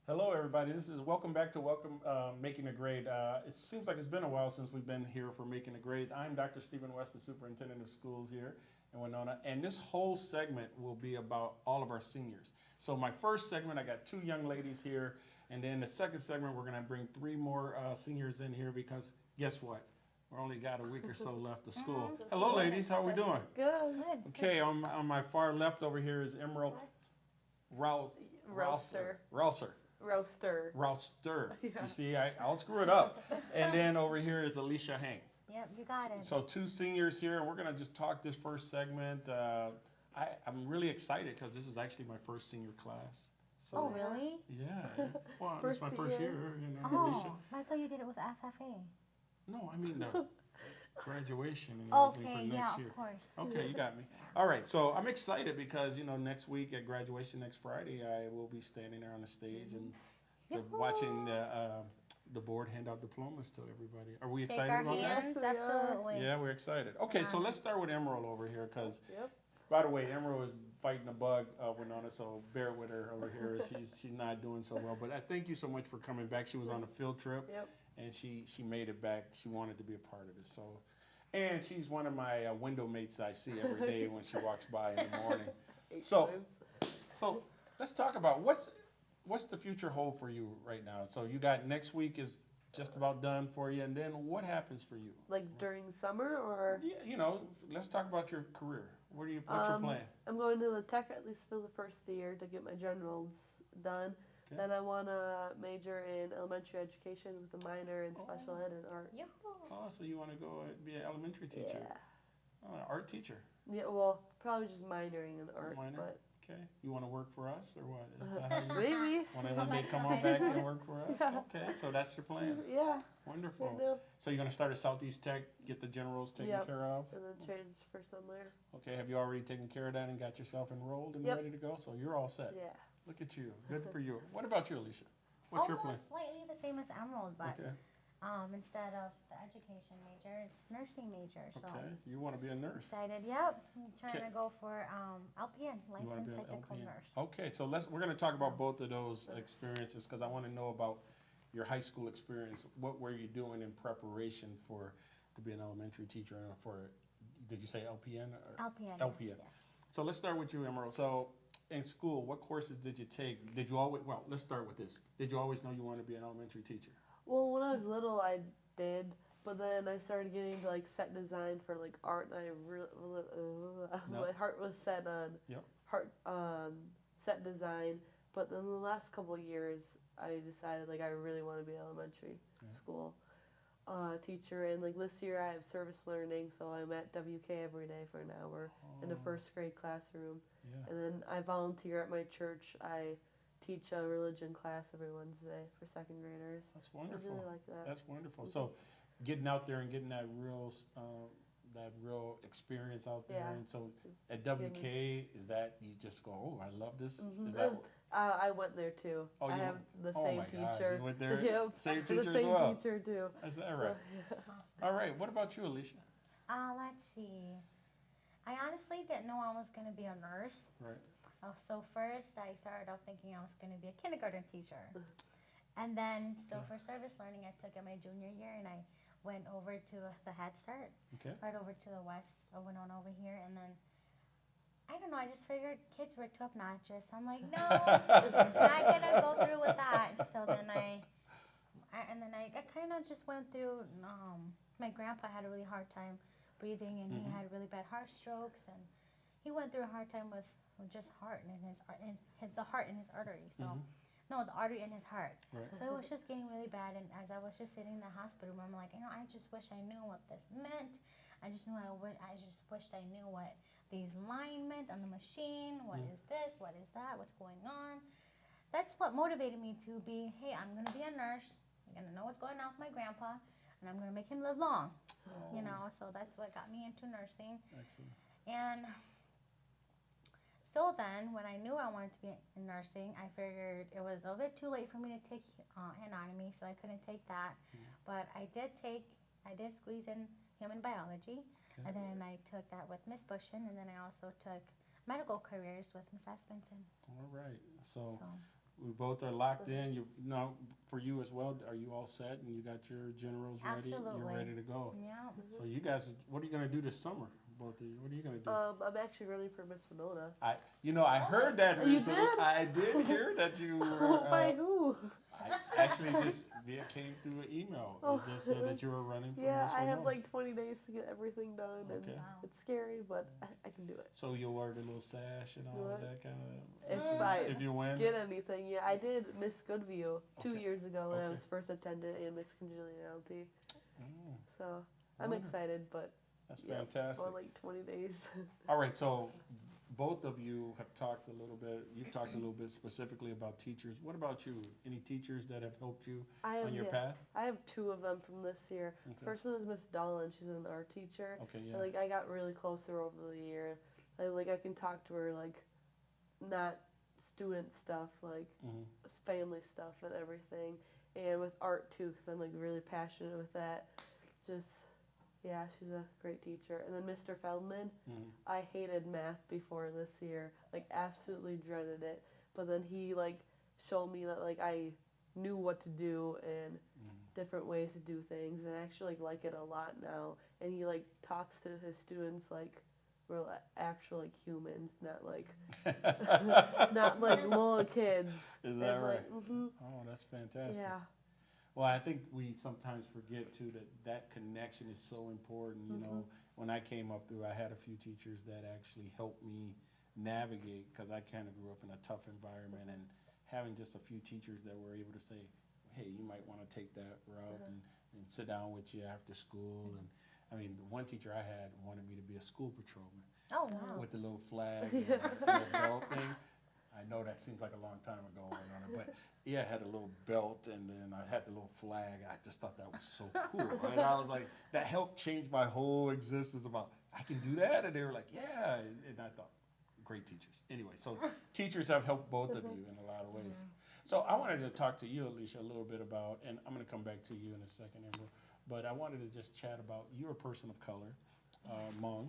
Hello, everybody. This is welcome back to Welcome Making a Grade. It seems like it's been a while since we've been here for Making a Grade. I'm Dr. Stephen West, the Superintendent of Schools here in Winona, and this whole segment will be about all of our seniors. So my first segment, I got two young ladies here, and then the second segment, we're going to bring three more seniors in here because guess what? We only got a week or so left of school. Hello, ladies. How are we doing? Good. Okay, on my far left over here is Emerald Roaster. Rouster. Yeah. You see, I'll screw it up. And then over here is Alicia Hank. Yep, you got it. So two seniors here, and we're gonna just talk this first segment. I'm really excited because this is actually my first senior class. So, Oh, really? yeah. Well, this is my First first year. year, Alicia. Oh, I thought you did it with FFA. No, I mean the graduation and everything Okay, for yeah, next year. of course. Okay, you got me. All right, so I'm excited because next week at graduation next Friday, I will be standing there on the stage and watching the board hand out diplomas to everybody. Are we Shake excited our about that? hands, Yes, we are. absolutely. Yeah, we're excited. Okay, so honor. let's start with Emerald over here because, Yep. by the way, Emerald is fighting a bug, Winona, so bear with her over here. She's not doing so well, but I thank you so much for coming back. She was on a field trip. Yep. And she made it back. She wanted to be a part of it. So, and she's one of my window mates I see every day when she walks by in the morning. 8 So- times. So let's talk about what's the future hold for you right now. So you got next week is just about done for you, and then what happens for you? Like during summer or? Yeah, let's talk about your career. What's your plan? I'm going to the tech at least for the first year to get my generals done. Okay. Then I want to major in elementary education with a minor in special ed and art. Yep. Oh, so you want to go be an elementary teacher? Yeah. Oh, an art teacher. Yeah. Well, probably just minoring in art, Minor? but Okay. You want to work for us or what? Is that how you maybe. want to one day come on back and work for us? Yeah. Okay, so that's your plan. Yeah. Wonderful. I know. So you're going to start at Southeast Tech, get the generals taken Yep. care of? And then transfer somewhere. Okay, have you already taken care of that and got yourself enrolled and Yep. ready to go? So you're all set. Yeah. Look at you. Good for you. What about you, Alicia? What's your plan? Almost slightly the same as Emerald, but Okay. instead of the education major, it's nursing major. So Okay. You want to be a nurse. excited. Yep. I'm trying Okay. to go for LPN, You want to licensed be an technical LPN. nurse. Okay, so we're going to talk about both of those experiences because I want to know about your high school experience. What were you doing in preparation to be an elementary teacher and did you say LPN? Or? LPN. LPN. Yes. So let's start with you, Emerald. So in school, what courses did you take? Well, let's start with this. Did you always know you wanted to be an elementary teacher? Well, when I was little, I did, but then I started getting into like set designs for like art, and No. my heart was set on Yep. set design. But then the last couple of years, I decided like I really want to be an elementary Yeah. school teacher, and like this year I have service learning, so I'm at WK every day for an hour in the Oh, first grade classroom, Yeah. and then I volunteer at my church. I teach a religion class every Wednesday for second graders. That's I wonderful. really like that. That's wonderful. So getting out there and getting that real experience out there. Yeah. And so at WK, is that you just go, oh, I love this? Mhm. Is that? I went there too. Oh, I you have went- the oh same my gosh, teacher. you went there? Yep. Same The teacher as same well? teacher too. Is that So, right? All right. What about you, Alicia? Let's see. I honestly didn't know I was going to be a nurse. Right. So first, I started off thinking I was going to be a kindergarten teacher. And then, Okay. for service learning, I took it my junior year, and I went over to the Head Start, Okay. right over to the west of Winona over here. And then, I don't know, I just figured kids were too obnoxious. I'm like, no, I'm not going to go through with that. So then I kind of just went through, my grandpa had a really hard time breathing, and he Mhm. had really bad heart strokes, and he went through a hard time with just heart and the heart in his artery. So Mhm. no, the artery in his heart. Right. So it was just getting really bad, and as I was just sitting in the hospital room, I'm like, I just wish I knew what this meant. I just wished I knew what these lines meant on the machine. What is this? What is that? What's going on? That's what motivated me to be, hey, I'm gonna be a nurse. I'm gonna know what's going on with my grandpa. and I'm gonna make him live long. Oh, You know, so that's what got me into nursing. Excellent. And so then, when I knew I wanted to be in nursing, I figured it was a little bit too late for me to take anatomy, so I couldn't take that. But I did squeeze in human biology, Okay. and then I took that with Miss Bushin, and then I also took medical careers with Miss Espenson. All right. So So we both are locked in. You now for you as well. Are you all set and you got your generals ready? You're Absolutely. ready to go. yeah, So you guys, what are you gonna do this summer? Both of you. What are you gonna do? I'm actually running for Miss Winona. I heard that You recently. did? I did hear that you were. By who? I actually just came through an email. It just said that you were running for Yeah, Miss I have Winona. like 20 days to get everything done, and Okay. Wow. it's scary, but I can do it. So you'll wear the little sash and all What? that kind of. If I if you win. get anything, yeah, I did Miss Goodview 2 Okay. years ago when I Okay. was first attendant and Miss Congeniality. Mm, So I'm wonderful. excited, but That's yeah, fantastic. on like 20 days. All right, so both of you have talked a little bit. You've talked a little bit specifically about teachers. What about you? Any teachers that have helped you I have on your yeah, path? I have 2 of them from this year. Okay. First one is Miss Dolan. She's an art teacher. Okay, And, yeah. like I got really close to her over the year. I can talk to her like not student stuff, like Mhm. family stuff and everything, and with art too, because I'm like really passionate with that. Just yeah, she's a great teacher. And then Mr. Feldman, Mhm. I hated math before this year, like absolutely dreaded it. But then he like showed me that like I knew what to do and Mhm. different ways to do things, and I actually like it a lot now. And he like talks to his students like we're actual like humans, not like not like little kids. Is And, that like, right? mhm, Oh, that's fantastic. yeah. Well, I think we sometimes forget too that connection is so important. You know, when I came up through, I had a few teachers that actually helped me navigate because I kind of grew up in a tough environment, and having just a few teachers that were able to say, "Hey, you might want to take that route," and sit down with you after school. And I mean, the one teacher I had wanted me to be a school patrolman oh wow, with the little flag and the little belt thing. I know that seems like a long time ago, Winona, but yeah, I had a little belt and then I had the little flag. I just thought that was so cool. And I was like, that helped change my whole existence about, I can do that? And they were like, yeah. And I thought, great teachers. Anyway, so teachers have helped both of you in a lot of ways. So I wanted to talk to you, Alicia, a little bit about, and I'm going to come back to you in a second, Amber, but I wanted to just chat about, you're a person of color, Hmong.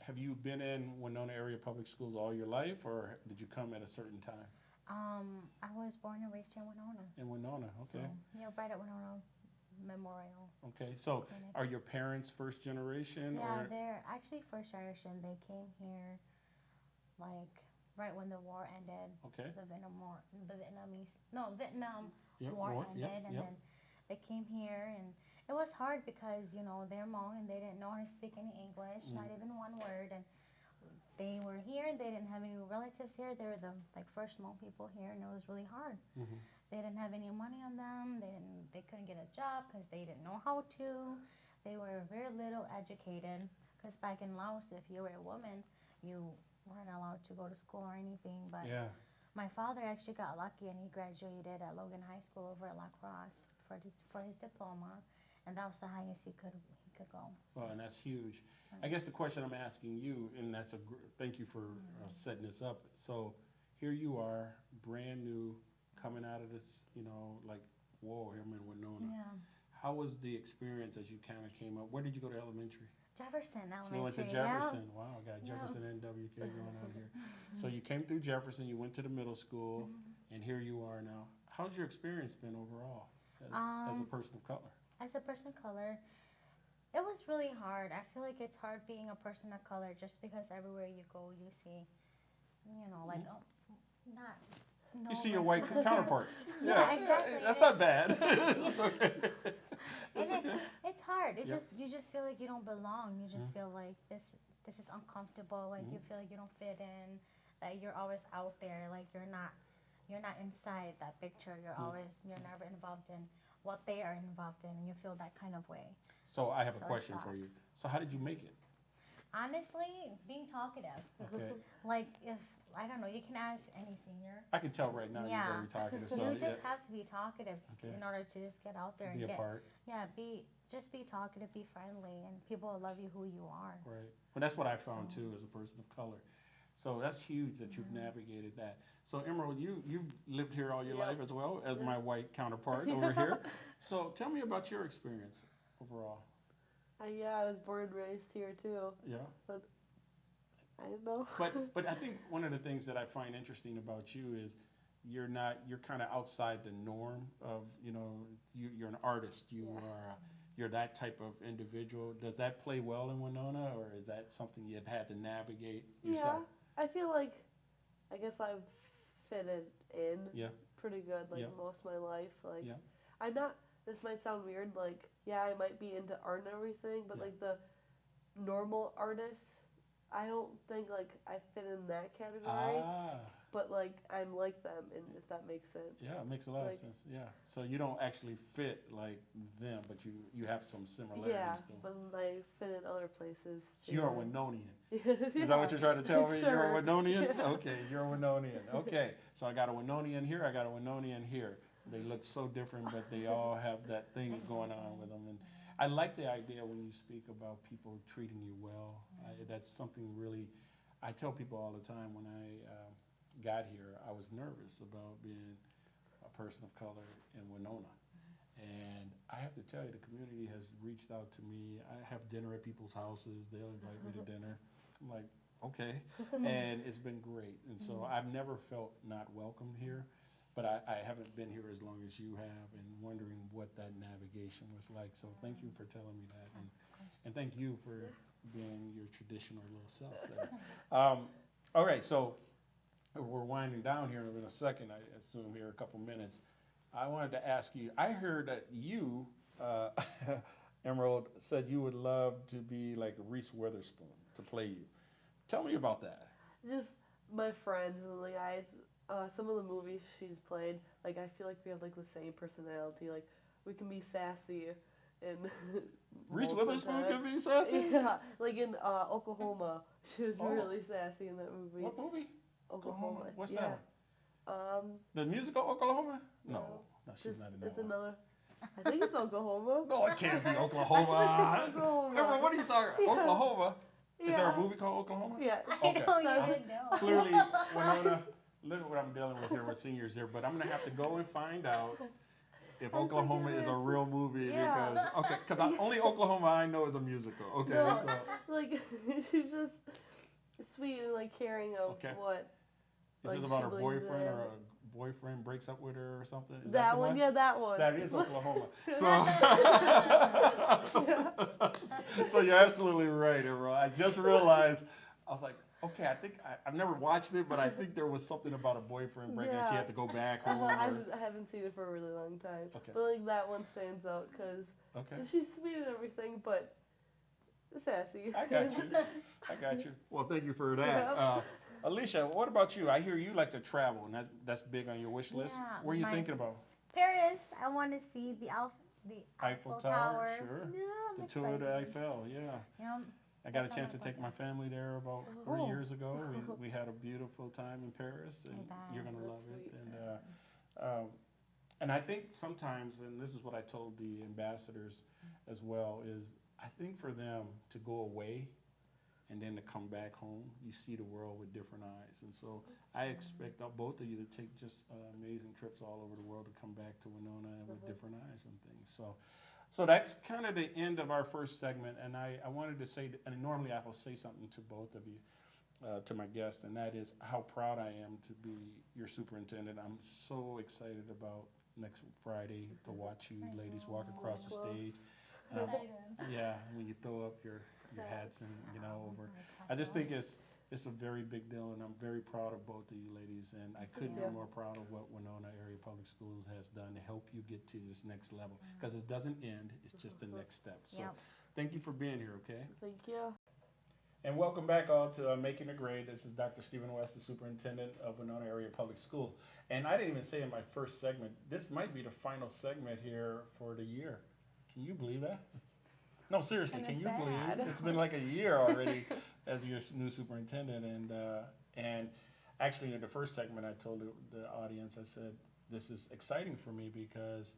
Have you been in Winona Area Public Schools all your life, or did you come at a certain time? I was born and raised in Winona. In Winona, okay. So, yeah, right at Winona Memorial. Okay, so Clinic. are your parents first generation, Yeah, or? they're actually first generation. They came here, like, right when the war ended. Okay, The Vietnam War, Vietnam yep, War yep, ended, and yep. then they came here, and it was hard because they're Hmong and they didn't know how to speak any English, not even one word, and they were here. They didn't have any relatives here. They were the first Hmong people here, and it was really hard. Mhm. They didn't have any money on them. They couldn't get a job because they didn't know how to. They were very little educated because back in Laos, if you were a woman, you weren't allowed to go to school or anything. But Yeah, my father actually got lucky and he graduated at Logan High School over at La Crosse for his diploma, and that was the highest he could go. well, and that's huge. I guess the question I'm asking you, and that's thank you for setting this up. So here you are, brand new, coming out of this, like, whoa, I'm in Winona. Yeah, How was the experience as you kind of came up? Where did you go to elementary? Jefferson So you went to Elementary. Yeah. Jefferson. Wow, I got Yeah. Jefferson and WK going out here. So you came through Jefferson, you went to the middle school, and here you are now. How's your experience been overall as a person of color? As a person of color, it was really hard. I feel like it's hard being a person of color just because everywhere you go, you see, like, not. No You see your less- white counterpart. Yeah, exactly. That's not bad. It's okay. And It's okay. it's hard. Yep. You just feel like you don't belong. You just feel like this is uncomfortable. Like you feel like you don't fit in. That you're always out there. Like you're not inside that picture. You're never involved in what they are involved in, and you feel that kind of way. So I have a So it question for you. sucks. So how did you make it? Honestly, being talkative. Okay. Like if I don't know. You can ask any senior. I can tell right now you're Yeah. very talkative. So You yeah, just have to be talkative Okay. in order to just get out there and be a get. part. Yeah, just be talkative, be friendly, and people will love you who you are. Right. Well, that's what I found So- too as a person of color. So that's huge that you've navigated that. So Emerald, you've lived here all your Yep. life as well as Yep. my white counterpart over here. So tell me about your experience overall. Yeah, I was born and raised here too. Yeah. I don't know. But I think one of the things that I find interesting about you is you're kind of outside the norm of, you're an artist. You're that type of individual. Does that play well in Winona, or is that something you've had to navigate yourself? Yeah, I feel like, I guess I've fitted in Yeah. pretty good, like Yeah. most of my life. Like, Yeah. I'm not, this might sound weird, like, yeah, I might be into art and everything, but Yeah. like the normal artists, I don't think like I fit in that category, Ah, but like I'm like them, and if that makes sense. yeah, it makes a lot of Like- sense. Yeah. So you don't actually fit like them, but you have some similarities. Yeah, to them. but I fit in other places too. You're a Winonian. Is Is that what you're trying to tell me? You're Sure. a Winonian? Yeah. Okay, you're a Winonian. Okay, so I got a Winonian here, I got a Winonian here. They look so different, but they all have that thing going on with them. And I like the idea when you speak about people treating you well. That's something really, I tell people all the time when I got here, I was nervous about being a person of color in Winona. And I have to tell you, the community has reached out to me. I have dinner at people's houses. They'll invite me to dinner. I'm like, okay. And it's been great. And so I've never felt not welcomed here. But I haven't been here as long as you have, and wondering what that navigation was like. So thank you for telling me that. And thank you for being your traditional little self there. All right, so we're winding down here in a second, I assume, here a couple minutes. I wanted to ask you, I heard that you, Emerald, said you would love to be like Reese Witherspoon to play you. Tell me about that. Just my friends and the guys. Some of the movies she's played, like I feel like we have like the same personality. Like we can be sassy and Reese most of the Witherspoon time. can be sassy? Yeah, like in Oklahoma, she was Oh. really sassy in that movie. What movie? Oklahoma. What's yeah. that one? The musical Oklahoma? No, she's just, not in that it's one. another. I think it's Oklahoma. No, it can't be I think Oklahoma. it's Oklahoma. Emerald, what are you talking about? Yeah. Oklahoma? Is there a Yeah. movie called Oklahoma? Yeah. Okay. I don't I'm- even know. Clearly, Winona, look at what I'm dealing with here with seniors here, but I'm gonna have to go and find out if I think Oklahoma it is a is. real movie Yeah. because only Oklahoma I know is a musical. Okay, No. so Like she's just sweet and like caring of Okay. what. is like, this about she her believes boyfriend in. or a boyfriend breaks up with her or something? Is That the one, yeah, that one. That is Oklahoma. Yeah. So you're absolutely right, Emerald. I just realized, I was like, okay, I think I've never watched it, but I think there was something about a boyfriend breaking and she Yeah. had to go back home. I Or, haven't seen it for a really long time. Okay. But like that one stands out because okay, she's sweet and everything, but sassy. I got you. I got you. Well, thank you for that. Yeah. Alicia, what about you? I hear you like to travel, and that's big on your wish list. Yeah, Where are you my- thinking about? Paris. I want to see the Eiffel Eiffel Tower, sure. Yeah, I'm The Tour de excited. Eiffel, yeah. Yeah, I got a That's on chance to my take my bucket family there about 3 Oh. years ago. We had a beautiful time in Paris, and bet. you're gonna That's love it. sweet. And I think sometimes, and this is what I told the ambassadors as well, is I think for them to go away and then to come back home, you see the world with different eyes. And so I expect both of you to take just amazing trips all over the world to come back to Winona and with different eyes and things. So that's kind of the end of our first segment. And I wanted to say, and normally I will say something to both of you, to my guests, and that is how proud I am to be your superintendent. I'm so excited about next Friday to watch you ladies walk across the stage. Yeah, when you throw up your hats and over. I just think it's a very big deal, and I'm very proud of both of you ladies, and I couldn't Yeah. be more proud of what Winona Area Public Schools has done to help you get to this next level, because it doesn't end, it's just the next step. So Yep. thank you for being here, okay? Thank you. And welcome back all to Making a Grade. This is Dr. Stephen West, the superintendent of Winona Area Public School. And I didn't even say in my first segment, this might be the final segment here for the year. Can you believe that? No, seriously, Kinda can you believe sad. it? It's been like a year already as your new superintendent. And actually in the first segment, I told the audience, I said, this is exciting for me because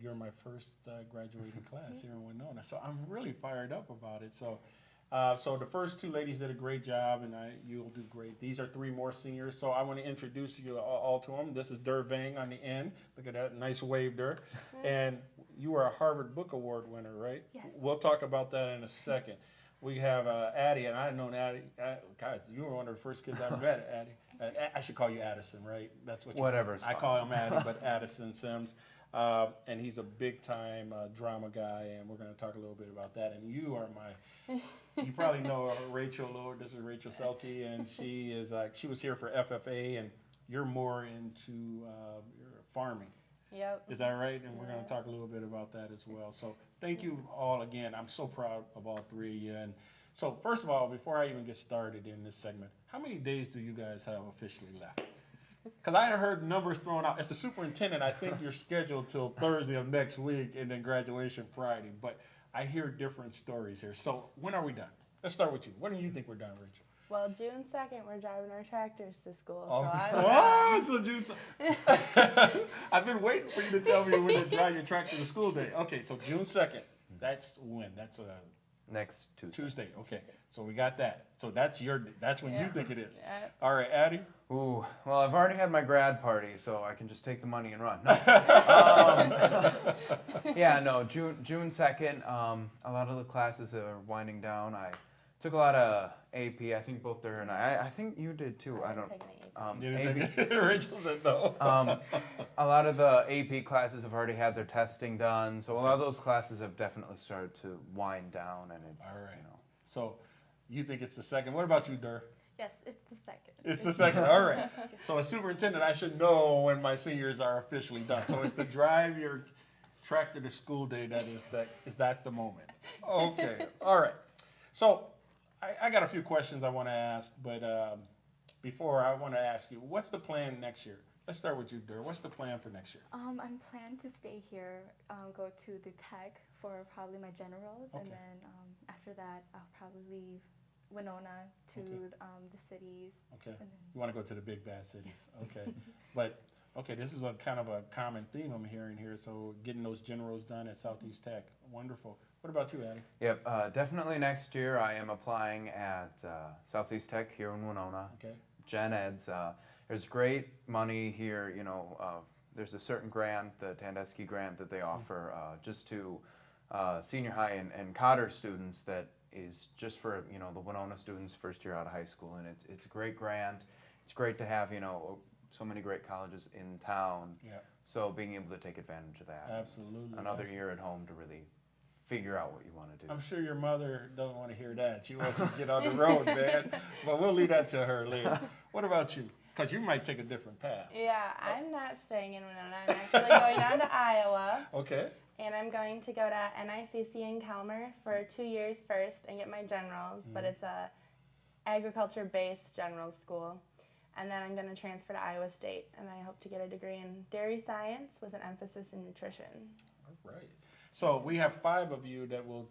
you're my first graduating class here in Winona. So I'm really fired up about it. So so the first two ladies did a great job, and you'll do great. These are three more seniors, so I want to introduce you all to them. This is Dur Vang on the end. Look at that, nice wave, Dur. And you are a Harvard Book Award winner, right? Yes. We'll talk about that in a second. We have Addie, and I've known Addie. God, you were one of the first kids I met, Addie. I should call you Addison, right? That's what you Whatever's I fine. call him Addie, but Addison Sims. And he's a big time drama guy, and we're going to talk a little bit about that. And you are you probably know Rachel Lord. This is Rachel Selke, and she was here for FFA, and you're more into your farming. Yep. Is that right? And we're going to talk a little bit about that as well. So thank you all again. I'm so proud of all three of you. And so first of all, before I even get started in this segment, how many days do you guys have officially left? Because I heard numbers thrown out. As the superintendent, I think you're scheduled till Thursday of next week and then graduation Friday. But I hear different stories here. So when are we done? Let's start with you. When do you think we're done, Rachel? Well, June 2nd, we're driving our tractors to school. Oh, So I'm oh, so June. I've been waiting for you to tell me when to drive your tractor to school day. Okay, so June 2nd. That's when? That's Next Tuesday. Tuesday. Okay, so we got that. So that's when you think it is. Yeah. All right, Addie. Ooh, well, I've already had my grad party, so I can just take the money and run. No. Yeah, no, June 2nd, a lot of the classes are winding down. I took a lot of AP. I think both Dur and I think you did too. I don't. taking an You didn't take it? Rachel said no. A lot of the AP classes have already had their testing done, so a lot of those classes have definitely started to wind down, and it's All right. So you think it's the second. What about you, Dur? Yes, it's the second. It's the second. All right. So as superintendent, I should know when my seniors are officially done. So it's to drive your tractor to school day is that the moment. Okay. All right. So I got a few questions I want to ask, but before I want to ask you, what's the plan next year? Let's start with you, Dur. What's the plan for next year? I'm planning to stay here, go to the tech for probably my generals, Okay. and then after that, I'll probably leave Winona to Okay. the cities. Okay. And then, You want to go to the big bad cities. Okay. But, okay, this is a kind of a common theme I'm hearing here. So getting those generals done at Southeast Tech. Wonderful. What about you, Addie? Yep, definitely next year I am applying at Southeast Tech here in Winona. Okay. Gen Eds. There's great money here. There's a certain grant, the Tandeschi grant, that they offer just to senior high and Cotter students. That is just for the Winona students first year out of high school, and it's a great grant. It's great to have so many great colleges in town. Yeah. So being able to take advantage of that. Absolutely. Another year at home to really figure out what you want to do. I'm sure your mother doesn't want to hear that. She wants you to get on the road, man. But we'll leave that to her later. What about you? Because you might take a different path. Yeah, I'm not staying in Winona. I'm actually going down to Iowa, Okay. and I'm going to go to NICC in Calmer for 2 years first and get my generals, but it's a agriculture-based general school. And then I'm going to transfer to Iowa State, and I hope to get a degree in dairy science with an emphasis in nutrition. All right. So we have 5 of you that will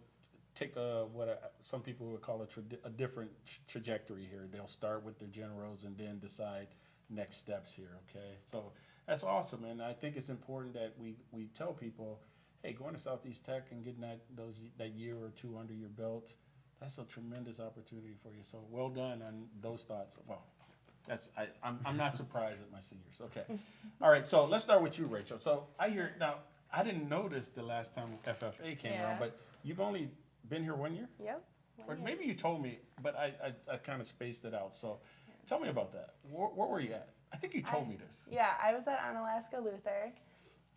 take what some people would call a different trajectory here. They'll start with their generals and then decide next steps here. Okay. So that's awesome, and I think it's important that we tell people, hey, going to Southeast Tech and getting that year or 2 under your belt, that's a tremendous opportunity for you. So well done on those thoughts. Well, I'm not surprised at my seniors. Okay. All right. So let's start with you, Rachel. So I didn't notice the last time FFA came around, Yeah. but you've only been here 1 year? Yep. Or maybe you told me, but I kind of spaced it out. So tell me about that. Where were you at? I think you told me this. Yeah, I was at Onalaska Luther,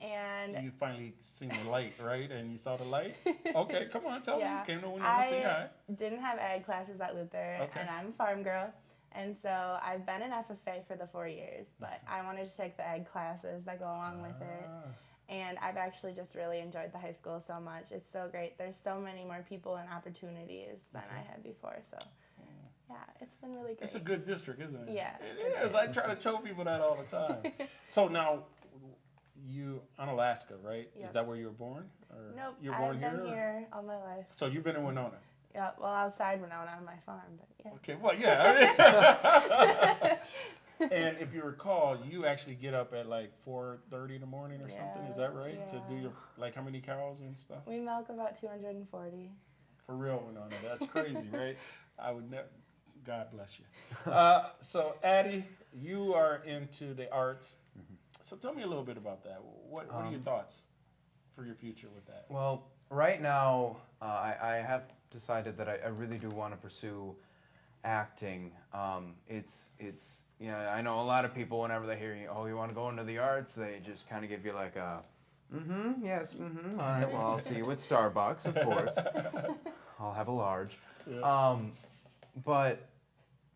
and You finally seen the light, right? And you saw the light? Okay, come on, tell me. Yeah. You came to Winona to say hi. didn't have ag classes at Luther, Okay. and I'm a farm girl. And so I've been in FFA for the 4 years, but I wanted to take the ag classes that go along with it. Ah. And I've actually just really enjoyed the high school so much. It's so great. There's so many more people and opportunities than I had before. So, yeah, it's been really great. It's a good district, isn't it? Yeah, It is. I try to tell people that all the time. So now, you on Alaska, right? Is Yep. that where you were born? Or Nope, you were born I've been or- here all my life. So you've been in Winona. Yeah, well, outside Winona on my farm, but yeah. Okay. Well, yeah. I mean, And if you recall, you actually get up at like 4:30 in the morning or something. Is that right? To do Yeah. your like how many cows and stuff? We milk about 240. For real, Winona. That's crazy, right? I would never. God bless you. So, Addie, you are into the arts. So, tell me a little bit about that. What are your thoughts for your future with that? Well, right now, I have decided that I really do want to pursue acting. It's you know, I know a lot of people whenever they hear you, oh, you want to go into the arts, they just kind of give you like a, yes, all right, well, I'll see you at Starbucks, of course. I'll have a large. Yeah. But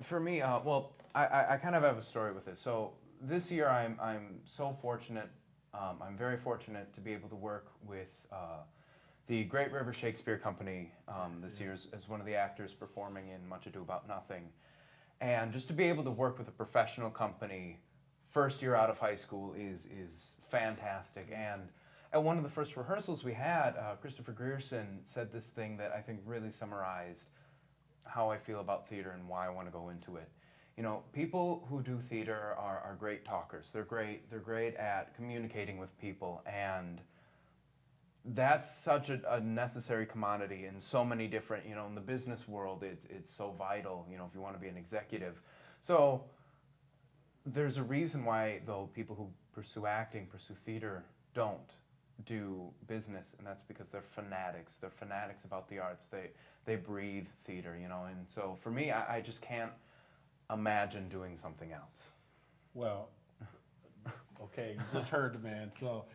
for me, well, I kind of have a story with this. So this year, I'm so fortunate. I'm very fortunate to be able to work with the Great River Shakespeare Company this year as one of the actors performing in Much Ado About Nothing. And just to be able to work with a professional company first year out of high school is fantastic. And at one of the first rehearsals we had, Christopher Grierson said this thing that I think really summarized how I feel about theater and why I want to go into it. You know, people who do theater are great talkers. They're great at communicating with people, and that's such a necessary commodity in so many different, you know, in the business world, it's so vital, you know, if you want to be an executive. So there's a reason why, though, people who pursue acting, pursue theater, don't do business, and that's because they're fanatics. They're fanatics about the arts. They breathe theater, you know, and so for me, I just can't imagine doing something else. Well, okay, you just heard the man. So,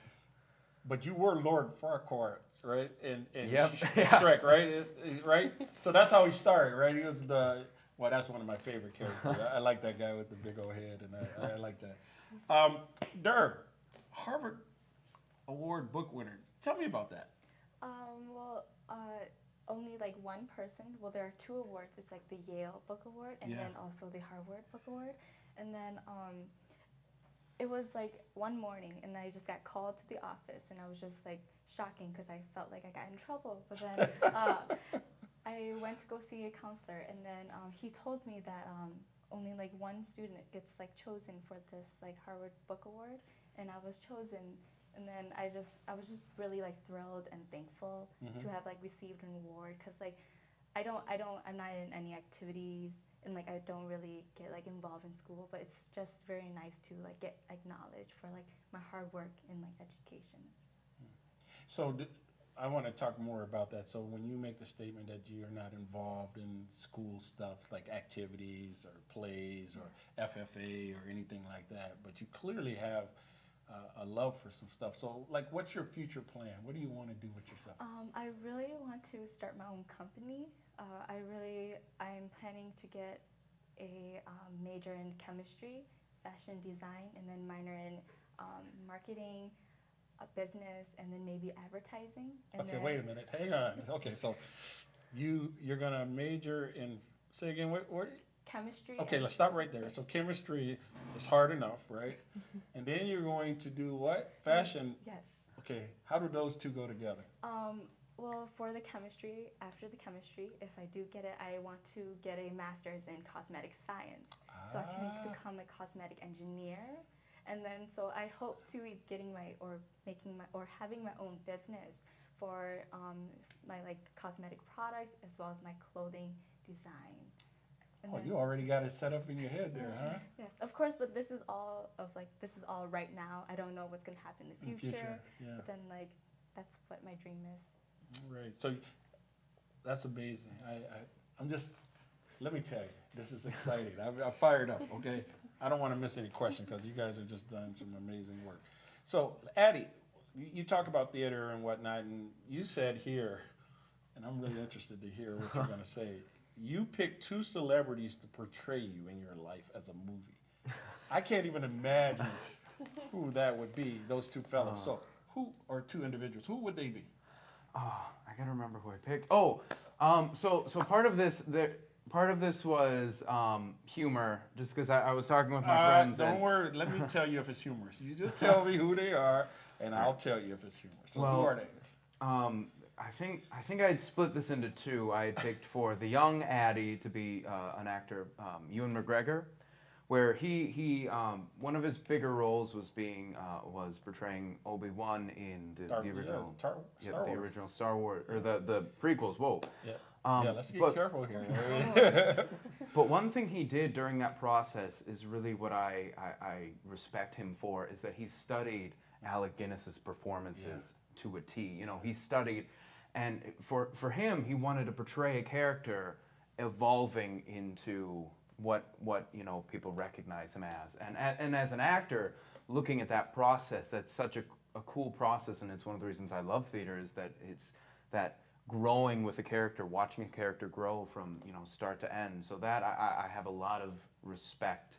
but you were Lord Farquaad, right? And Yep. Shrek, right? Right. So that's how he started, right? He was well, that's one of my favorite characters. I like that guy with the big old head, and I like that. Durr, Harvard Award book winners. Tell me about that. Well, only like one person. Well, there are two awards. It's like the Yale Book Award and Yeah. then also the Harvard Book Award. And then it was like one morning, and I just got called to the office, and I was just like shocking because I felt like I got in trouble. But then I went to go see a counselor, and then he told me that only like one student gets like chosen for this like Harvard Book Award, and I was chosen. And then I was just really like thrilled and thankful to have like received an award, because like I'm not in any activities, and like I don't really get like involved in school, but it's just very nice to like get acknowledged for like my hard work in like education. So I want to talk more about that. So when you make the statement that you're not involved in school stuff like activities or plays or FFA or anything like that, but you clearly have a love for some stuff. So like, what's your future plan? What do you want to do with yourself? I really want to start my own company. I'm planning to get a major in chemistry, fashion design, and then minor in marketing, business, and then maybe advertising. And Okay, then wait a minute. Hang on. Okay, so you're gonna major in, say again, what? chemistry. Okay, and let's stop right there. So chemistry is hard enough, right? And then you're going to do what? Fashion. Yes. Okay, how do those two go together? Well, for the chemistry, after the chemistry, if I do get it, I want to get a master's in cosmetic science, so I can become a cosmetic engineer. And then, so I hope to be getting having my own business for my like cosmetic products as well as my clothing design. And Oh, then- you already got it set up in your head there, huh? Yes, of course, but this is all right now. I don't know what's gonna happen in the future. Yeah. But then like that's what my dream is. Right. So that's amazing. I'm just, let me tell you, this is exciting. I'm fired up, okay? I don't want to miss any question because you guys have just done some amazing work. So, Addie, you talk about theater and whatnot, and you said here, and I'm really interested to hear what you're going to say. You picked two celebrities to portray you in your life as a movie. I can't even imagine who that would be, those two fellas. So, who, or two individuals, who would they be? Oh, I gotta remember who I picked. Oh, so part of this was humor, just because I was talking with my friends. Don't and, worry. Let me tell you if it's humorous. You just tell me who they are, and I'll tell you if it's humorous. So who Well, are they? I think I'd split this into two. I had picked for the young Addie to be an actor, Ewan McGregor, where he one of his bigger roles was was portraying Obi-Wan in the original Star the Wars. original Star Wars or the prequels. Whoa. Yeah. Um, Yeah, let's get but- careful here. But one thing he did during that process is really what I respect him for, is that he studied Alec Guinness's performances to a T. You know, he studied, and for him, he wanted to portray a character evolving into what you know people recognize him as. And as an actor, looking at that process, that's such a cool process, and it's one of the reasons I love theater, is that it's that growing with a character, watching a character grow from start to end. So that I have a lot of respect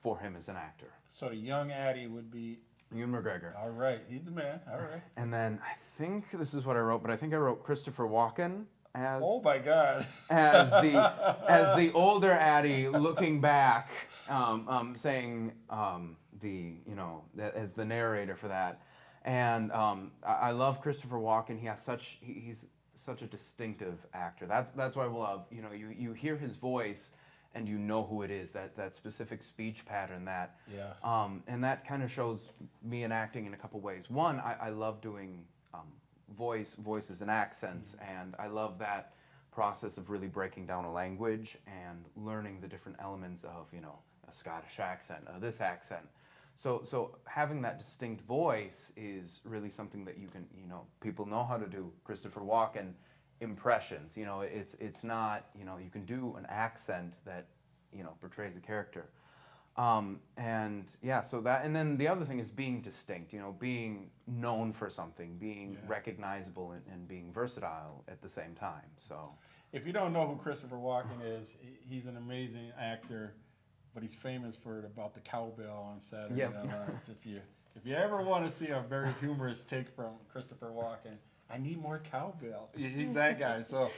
for him as an actor. So the young Addie would be, Ewan McGregor. all right, he's the man, all right. And then I think this is what I wrote, but I think I wrote Christopher Walken as Oh my God. as the older Addie looking back, saying as the narrator for that. And I love Christopher Walken. He's such a distinctive actor. That's why I love, you hear his voice and you know who it is, that specific speech pattern that, Yeah. and that kind of shows me in acting in a couple ways. One, I love doing voices and accents, and I love that process of really breaking down a language and learning the different elements of, a Scottish accent, this accent. So having that distinct voice is really something that you can, people know how to do Christopher Walken impressions. It's not, you can do an accent that, portrays a character. And yeah, so that, and then the other thing is being distinct, being known for something, being recognizable and being versatile at the same time. So If you don't know who Christopher Walken is, he's an amazing actor, but he's famous for about the cowbell on Saturday Yep. Night Live. If you ever want to see a very humorous take from Christopher Walken, I need more cowbell. He's that guy. So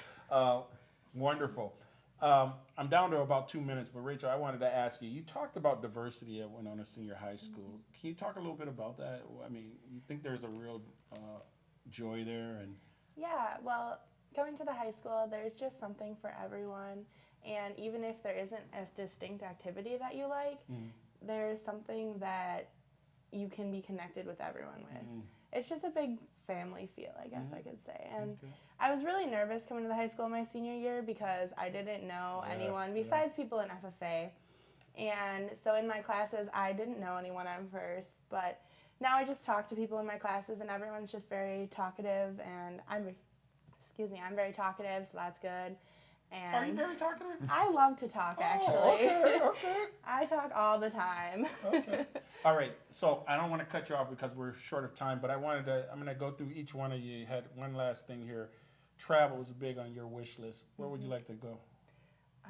wonderful. I'm down to about 2 minutes, but Rachel, I wanted to ask you. You talked about diversity at Winona Senior High School. Can you talk a little bit about that? I mean, you think there's a real joy there, and Yeah, well, going to the high school, there's just something for everyone. And even if there isn't a distinct activity that you like, there's something that you can be connected with everyone with. It's just a big family feel, I guess I could say. And Okay. I was really nervous coming to the high school my senior year because I didn't know anyone besides people in FFA. And so in my classes, I didn't know anyone at first, but now I just talk to people in my classes, and everyone's just very talkative, and I'm very talkative, so that's good. And Are you very talkative? I love to talk, actually. Oh, okay. I talk all the time. Okay. All right. So I don't want to cut you off because we're short of time, but I'm going to go through each one of you. You had one last thing here. Travel is big on your wish list. Where would you like to go?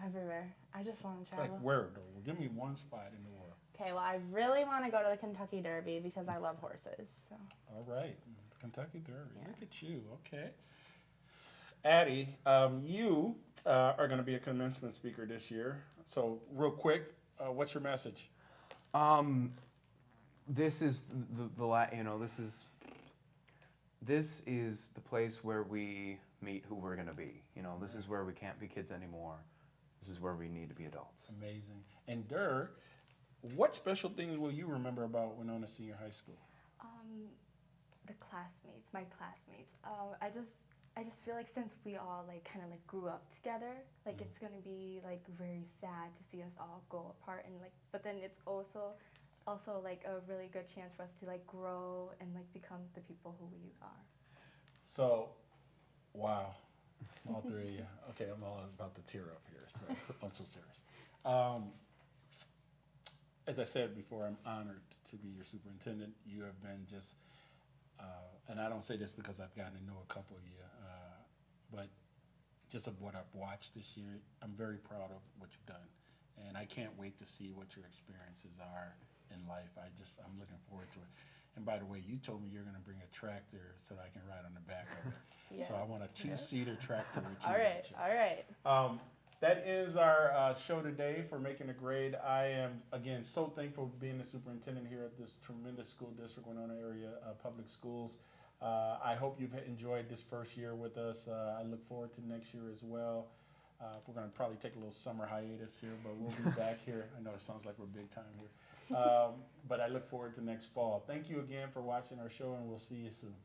Everywhere. I just want to travel. Like where, though? Well, give me one spot in the world. Okay, well, I really want to go to the Kentucky Derby because I love horses. So. All right. Kentucky Derby. Yeah. Look at you. Okay. Addie, you are going to be a commencement speaker this year. So real quick, what's your message? this is this is the place where we meet who we're going to be. This is where we can't be kids anymore. This is where we need to be adults. Amazing. And Dur, what special things will you remember about Winona Senior High School? The classmates, my classmates. I just feel like since we all kind of grew up together, it's gonna be very sad to see us all go apart, and but then it's also a really good chance for us to grow and become the people who we are. So, wow, all three of you. Okay, I'm all about to tear up here, so I'm so serious. As I said before, I'm honored to be your superintendent. You have been just, and I don't say this because I've gotten to know a couple of you, but just of what I've watched this year, I'm very proud of what you've done. And I can't wait to see what your experiences are in life. I'm looking forward to it. And by the way, you told me you're going to bring a tractor so that I can ride on the back of it. So I want a two-seater tractor with you. All right, all right. That is our show today for Making a Grade. I am, again, so thankful for being the superintendent here at this tremendous school district, Winona Area Public Schools. I hope you've enjoyed this first year with us. I look forward to next year as well. We're going to probably take a little summer hiatus here, but we'll be back here. I know it sounds like we're big time here. But I look forward to next fall. Thank you again for watching our show, and we'll see you soon.